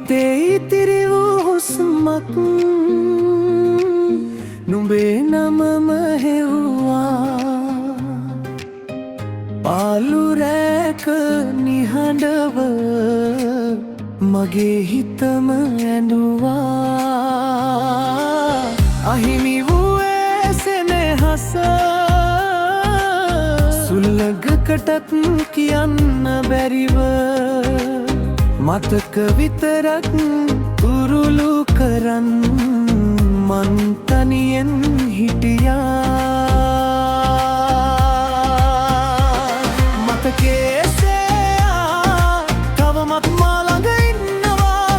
හිතේ ඉතිරි වූ හුස්මක් නුඹේ නමම හෙව්වා පාළු රැක නිහඬව මගේ හිතම ඇඬුවා අහිමි වූයේ සෙනෙහස සුළඟකටත් කියන්න බැරිව මතක විතරක් උරුලු කරන් මන් තනියෙන් හිටියා මතකේසයා තවමත් මා ළඟ ඉන්නවා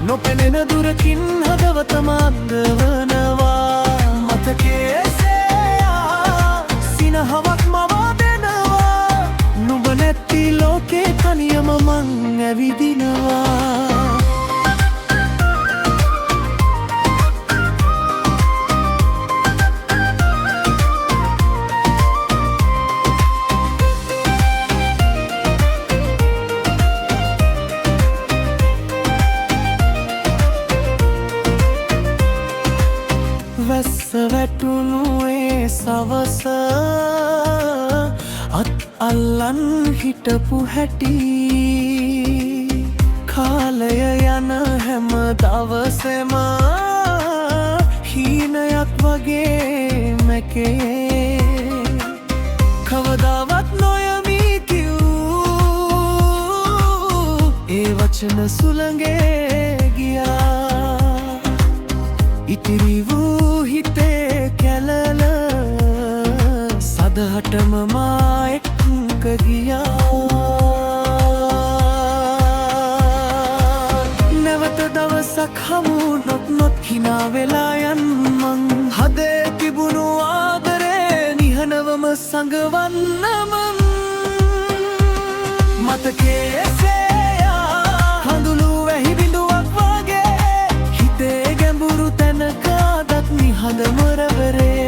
නොපෙනෙන දුරකින් හදවතම අන්දවනවා මතකේසයා සිනහවක් මවා දෙනවා නුඹ නැති ලෝකේ තනියම මං ඇවිදිනවා වැස්ස වැටුණු ඒ සවස අත් අල්ලන් හිටපු හැටි කාලය යන හැම දවසෙම හීනයක් වගේ මැකේ කවදාවත් නොයමී කිව් ඒ වචන සුළඟේ ගියා ඉතිරි වූ හිතේ කැලල සදහටම මා එක්ක ගියා නැවත දවසක් හමුනොත් නොත් හිනා වෙලා යන් මං හදේ තිබුණු ආදරේ නිහනවම සඟවන්න මං මතකේ සේයා හඳුළු වැහි බිඳුවක් වගේ හිතේ ගැඹුරු තැනක අදත් නිහඬ මොරවරේ